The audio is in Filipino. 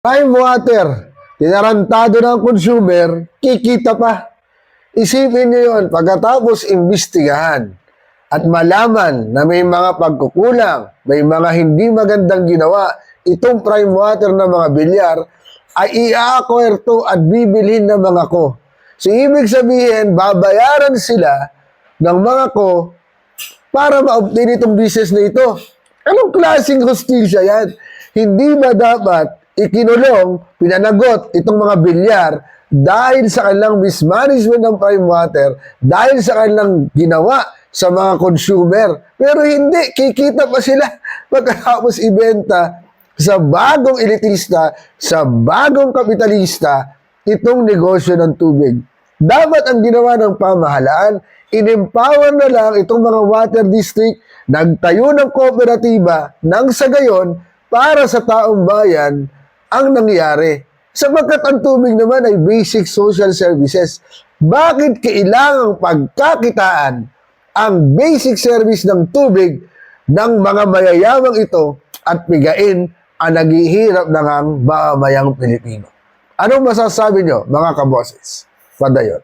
Prime water, tinarantado ng consumer, kikita pa. Isipin nyo yun, pagkatapos imbestigahan at malaman na may mga pagkukulang, may mga hindi magandang ginawa, itong prime water ng mga bilyar ay i-acquire to at bibilhin ng mga ko. So, ibig sabihin, babayaran sila ng mga ko para ma-obtain itong business na ito. Anong klaseng hostilya yan? Hindi ba dapat ikinulong, pinanagot itong mga bilyar dahil sa kanilang mismanagement ng prime water, dahil sa kanilang ginawa sa mga consumer. Pero hindi, kikita pa sila pagkatapos ibenta sa bagong elitista, sa bagong kapitalista, itong negosyo ng tubig. Dapat ang ginawa ng pamahalaan, in-empower na lang itong mga water district, nagtayo ng kooperatiba nang sa gayon para sa taong bayan ang nangyari. Sapagkat ang tubig naman ay basic social services. Bakit kailangang pagkakitaan ang basic service ng tubig ng mga mayayamang ito at bigain ang naghihirap ng ang mamamayang Pilipino? Anong masasabi nyo, mga kaboses? Padayon.